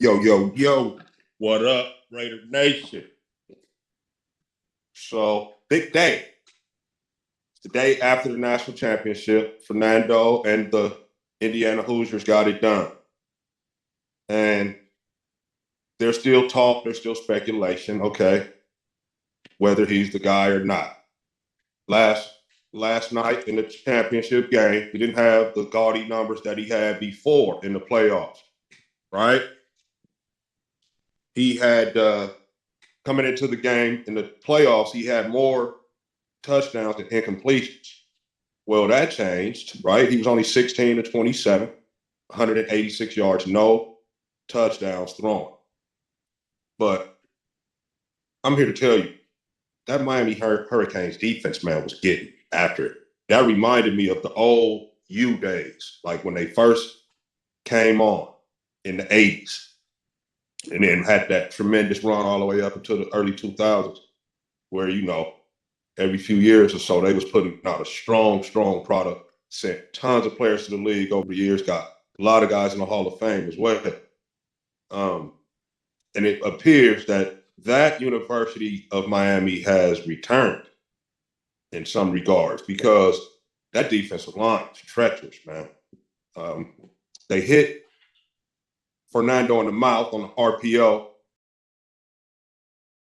Yo, yo, yo, what up, Raider Nation? So, big day. It's the day after the national championship. Fernando and the Indiana Hoosiers got it done. And there's still talk, there's still speculation, okay, whether he's the guy or not. Last last night in the championship game, he didn't have the gaudy numbers that he had before in the playoffs, right? He had coming into the game in the playoffs, he had more touchdowns than incompletions. Well, that changed, right? He was only 16 to 27, 186 yards, no touchdowns thrown. But I'm here to tell you that Miami Hurricanes defense, man, was getting after it. That reminded me of the old U days, like when they first came on in the 80s and then had that tremendous run all the way up until the early 2000s, where, every few years or so, they was putting out a strong product, sent tons of players to the league over the years, got a lot of guys in the Hall of Fame as well. And it appears that University of Miami has returned in some regards because that defensive line is treacherous, man. They hit Fernando in the mouth on the RPO.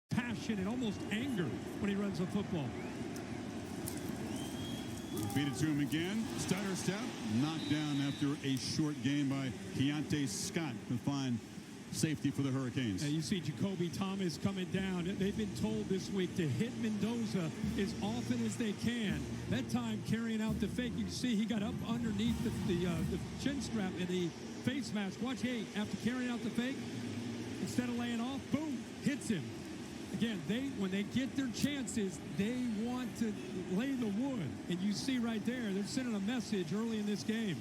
Passion and almost anger when he runs the football. Feed it to him again. Stutter step. Knocked down after a short game by Keontae Scott to find safety for the Hurricanes. You see Jacoby Thomas coming down. They've been told this week to hit Mendoza as often as they can. That time carrying out the fake, you see he got up underneath the chin strap in the face mask. Watch, hey, after carrying out the fake, instead of laying off, boom, hits him. Again, when they get their chances, they want to lay the wood. And you see right there, they're sending a message early in this game.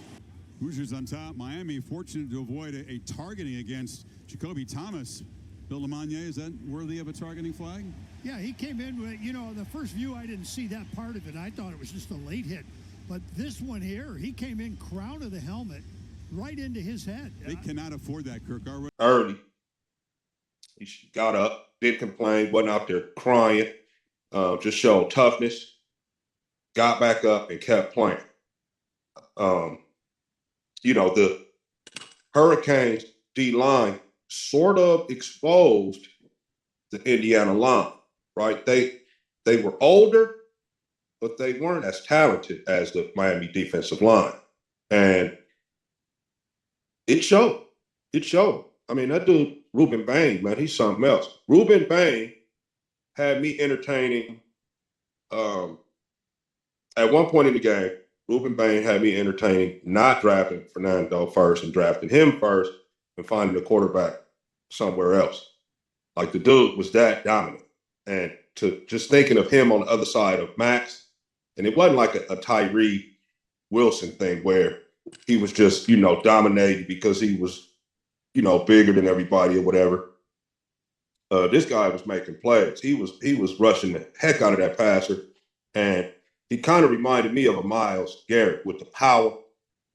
Hoosiers on top. Miami fortunate to avoid a targeting against Jacoby Thomas. Bill Lamagna, is that worthy of a targeting flag? Yeah, he came in with, the first view, I didn't see that part of it. I thought it was just a late hit. But this one here, he came in crown of the helmet right into his head. They cannot afford that, Kirk. Early. He got up, didn't complain, wasn't out there crying, just showed toughness, got back up and kept playing. The Hurricanes D-line sort of exposed the Indiana line, right? They were older, but they weren't as talented as the Miami defensive line. And it showed. It showed. I mean, that dude, Ruben Bain, man, he's something else. Ruben Bain had me entertaining. At one point in the game, Ruben Bain had me entertaining not drafting Fernando first and drafting him first and finding a quarterback somewhere else. Like the dude was that dominant. And to just thinking of him on the other side of Max, and it wasn't like a Tyree Wilson thing where he was just, dominating because he was, bigger than everybody or whatever. This guy was making plays. He was rushing the heck out of that passer. And he kind of reminded me of a Myles Garrett with the power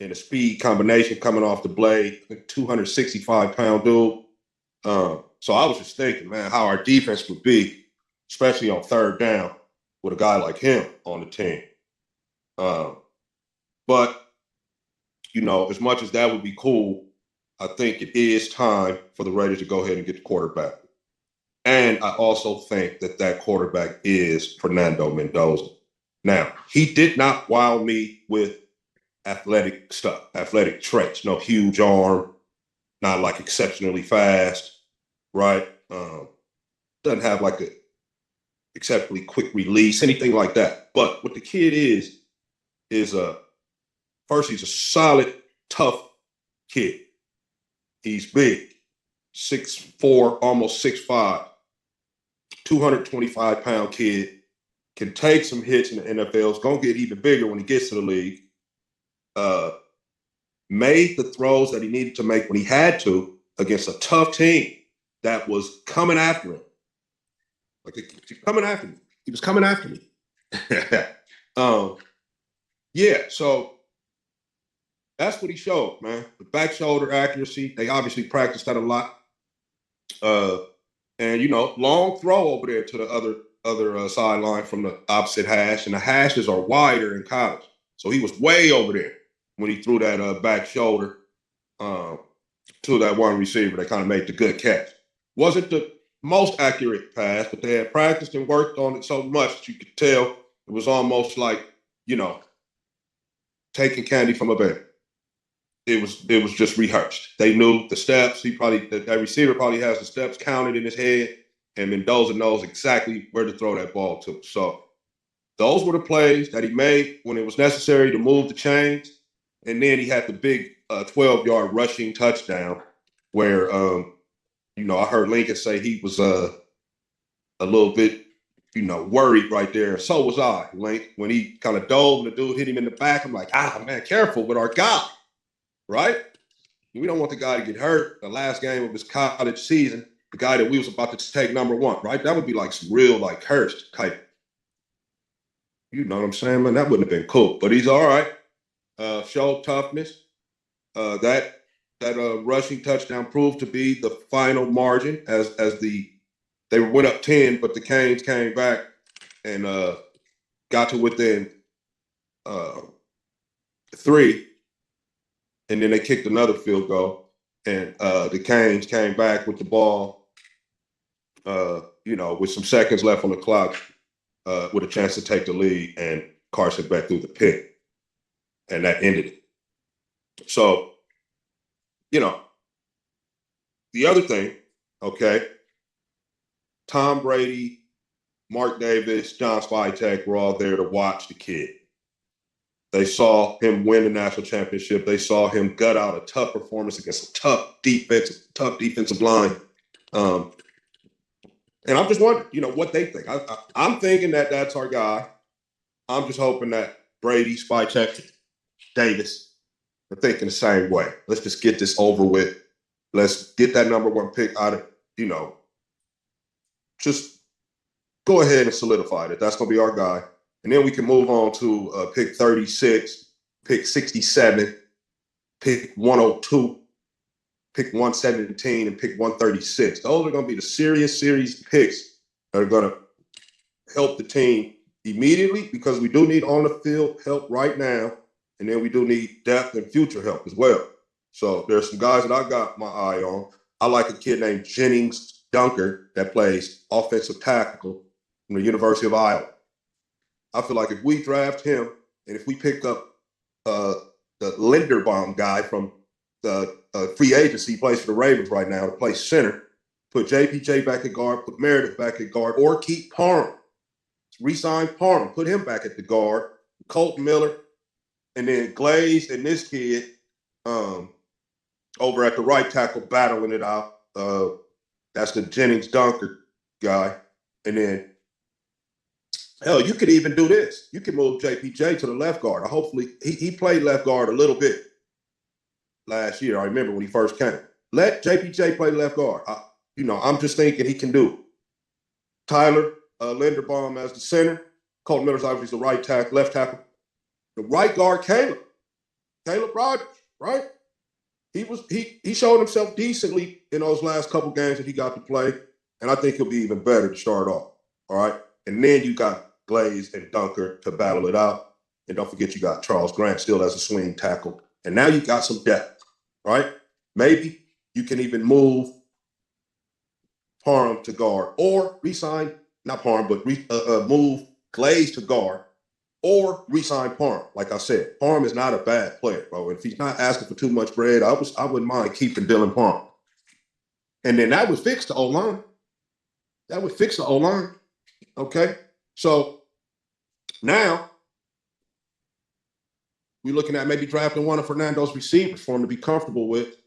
and the speed combination coming off the blade, 265-pound dude. So I was just thinking, man, how our defense would be, especially on third down, with a guy like him on the team. But, as much as that would be cool, I think it is time for the Raiders to go ahead and get the quarterback. And I also think that quarterback is Fernando Mendoza. Now, he did not wow me with athletic stuff, athletic traits. No huge arm, not like exceptionally fast, right? Doesn't have like a exceptionally quick release, anything like that. But what the kid is first, he's a solid, tough kid. He's big, 6'4", almost 6'5", 225-pound kid. Can take some hits in the NFL. It's going to get even bigger when he gets to the league. Made the throws that he needed to make when he had to against a tough team that was coming after him. Like, coming after me. He was coming after me. So that's what he showed, man. The back shoulder accuracy. They obviously practiced that a lot. And long throw over there to the other sideline from the opposite hash, and the hashes are wider in college. So he was way over there when he threw that back shoulder to that one receiver that kind of made the good catch. Wasn't the most accurate pass, but they had practiced and worked on it so much that you could tell it was almost like, taking candy from a baby. It was just rehearsed. They knew the steps. That receiver probably has the steps counted in his head, and Mendoza knows exactly where to throw that ball to. So those were the plays that he made when it was necessary to move the chains. And then he had the big 12-yard rushing touchdown where, I heard Lincoln say he was a little bit, worried right there. So was I, Link, when he kind of dove and the dude hit him in the back. I'm like, man, careful with our guy, right? We don't want the guy to get hurt the last game of his college season, the guy that we was about to take number one, right? That would be like some real, like, Hurst type. You know what I'm saying, man? That wouldn't have been cool. But he's all right. Showed toughness. That rushing touchdown proved to be the final margin as they went up 10, but the Canes came back and got to within 3, and then they kicked another field goal, and the Canes came back with the ball, with some seconds left on the clock, with a chance to take the lead, and Carson Beck threw the pick, and that ended it. So, the other thing, okay, Tom Brady, Mark Davis, John Spytek were all there to watch the kid. They saw him win the national championship. They saw him gut out a tough performance against a tough defensive line. And I'm just wondering, what they think. I'm thinking that that's our guy. I'm just hoping that Brady, Spytek, Davis are thinking the same way. Let's just get this over with. Let's get that number one pick out of, just go ahead and solidify it. That's going to be our guy. And then we can move on to pick 36, pick 67, pick 102, pick 117, and pick 136. Those are going to be the series picks that are going to help the team immediately, because we do need on the field help right now. And then we do need depth and future help as well. So there's some guys that I got my eye on. I like a kid named Jennings Dunker that plays offensive tackle from the University of Iowa. I feel like if we draft him and if we pick up the Linderbaum guy from the free agency, he plays for the Ravens right now, to play center, put JPJ back at guard, put Meredith back at guard, or keep Parham. Re-sign Parham, put him back at the guard, Colton Miller, and then Glaze and this kid over at the right tackle battling it out. That's the Jennings Dunker guy. And then, hell, you could even do this. You can move JPJ to the left guard. Hopefully, he played left guard a little bit last year. I remember when he first came. Let JPJ play left guard. I'm just thinking he can do it. Tyler Linderbaum as the center. Colton Miller's obviously the right tackle, left tackle. The right guard, Caleb Rogers, right? He showed himself decently in those last couple games that he got to play, and I think he'll be even better to start off. All right, and then you got Glaze and Dunker to battle it out, and don't forget you got Charles Grant still as a swing tackle, and now you got some depth. Right? Maybe you can even move Parham to guard, or resign not Parham, but move Glaze to guard, or re-sign Parham. Like I said, Parham is not a bad player, bro. If he's not asking for too much bread, I wouldn't mind keeping Dylan Parham. And then that would fix the O-line. Okay? So now we're looking at maybe drafting one of Fernando's receivers for him to be comfortable with,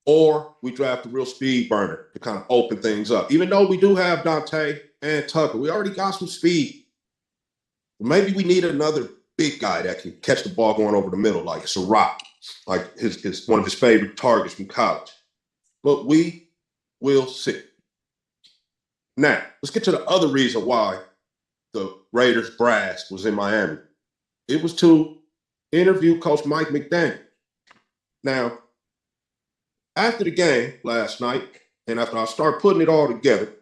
or we draft a real speed burner to kind of open things up. Even though we do have Dante and Tucker, we already got some speed. Maybe we need another big guy that can catch the ball going over the middle, like it's a rock, like his one of his favorite targets from college. But we will see. Now, let's get to the other reason why the Raiders brass was in Miami. It was to interview Coach Mike McDaniel. Now, after the game last night, And after I started putting it all together,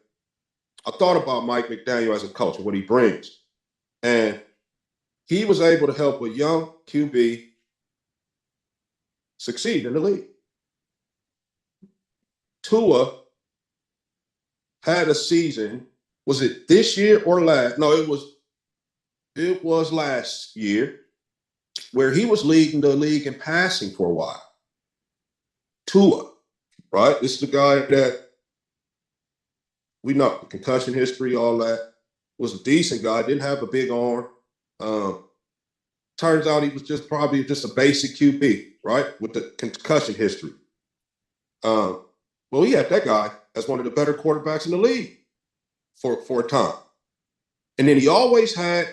I thought about Mike McDaniel as a coach and what he brings. And he was able to help a young QB succeed in the league. Tua had a season, was it this year or last? No, it was last year, where he was leading the league in passing for a while. Tua, right? This is the guy that we know, the concussion history, all that. Was a decent guy, didn't have a big arm. Turns out he was probably just a basic QB, right? With the concussion history. Well, he had that guy as one of the better quarterbacks in the league for a time. And then he always had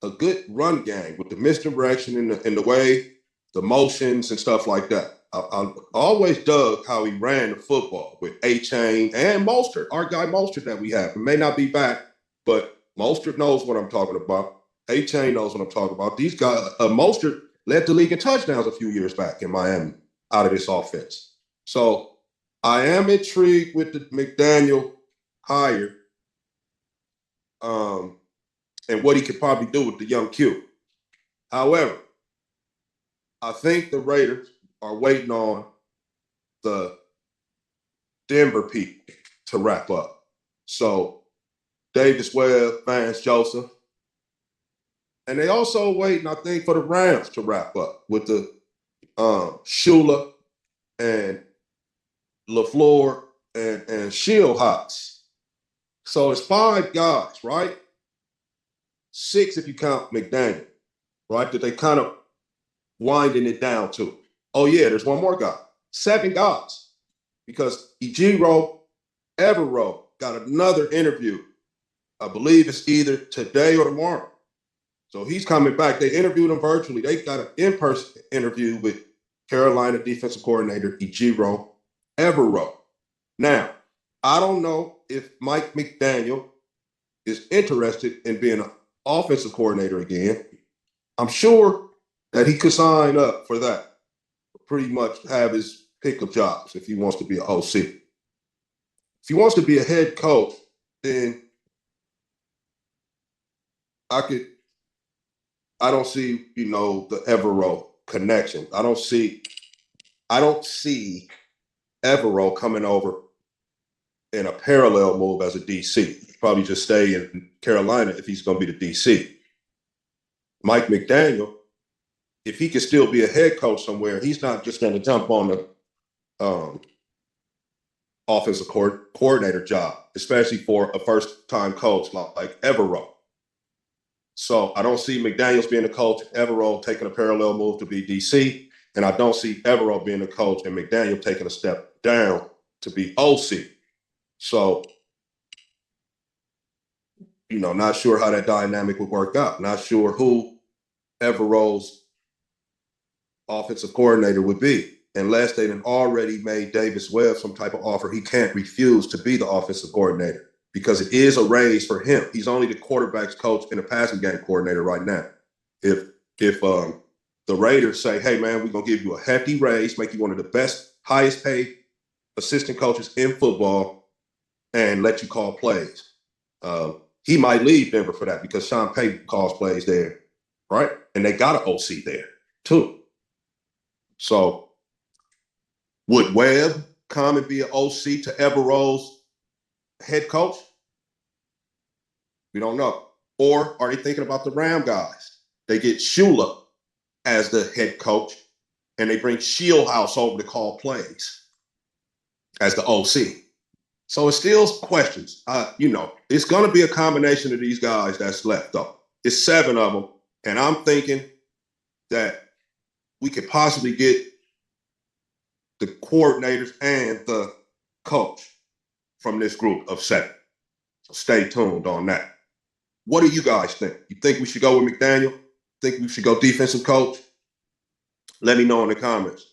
a good run game with the misdirection and the way, the motions and stuff like that. I always dug how he ran the football with A-Chain and Mostert, our guy Mostert that we have. It may not be back, but Mostert knows what I'm talking about. A-Chain knows what I'm talking about. These guys, Mostert led the league in touchdowns a few years back in Miami out of this offense. So I am intrigued with the McDaniel hire and what he could probably do with the young Q. However, I think the Raiders are waiting on the Denver people to wrap up. So Davis Webb, Vance Joseph, and they also waiting, I think, for the Rams to wrap up with the Shula and LaFleur and Shieldhouse. So it's 5 guys, right? 6 if you count McDaniel, right? That they kind of winding it down to. Oh, yeah, there's one more guy. 7 guys. Because Ejiro Evero got another interview. I believe it's either today or tomorrow. So he's coming back. They interviewed him virtually. They got an in-person interview with Carolina defensive coordinator Ejiro Evero. Now, I don't know if Mike McDaniel is interested in being an offensive coordinator again. I'm sure that he could sign up for that. Pretty much have his pick of jobs if he wants to be an OC. If he wants to be a head coach, then I don't see, the Evero connection. I don't see Evero coming over in a parallel move as a DC. Probably just stay in Carolina if he's going to be the DC. Mike McDaniel, if he could still be a head coach somewhere, he's not just going to jump on the offensive coordinator job, especially for a first-time coach like Evero. So I don't see McDaniels being a coach, Evero taking a parallel move to be DC, and I don't see Evero being a coach and McDaniel taking a step down to be OC. So, not sure how that dynamic would work out. Not sure who Evero's offensive coordinator would be, unless they had already made Davis Webb some type of offer he can't refuse to be the offensive coordinator, because it is a raise for him. He's only the quarterback's coach and the passing game coordinator right now. If the Raiders say, hey, man, we're going to give you a hefty raise, make you one of the best, highest paid assistant coaches in football, and let you call plays. He might leave Denver for that because Sean Payton calls plays there, right? And they got an OC there, too. So would Webb come and be an OC to Evero's head coach? We don't know. Or are they thinking about the Ram guys? They get Shula as the head coach, and they bring Shieldhouse over to call plays as the OC. So it's still questions. It's going to be a combination of these guys that's left, though. It's 7 of them, and I'm thinking that we could possibly get the coordinators and the coach from this group of 7. So stay tuned on that. What do you guys think? You think we should go with McDaniel? Think we should go defensive coach? Let me know in the comments.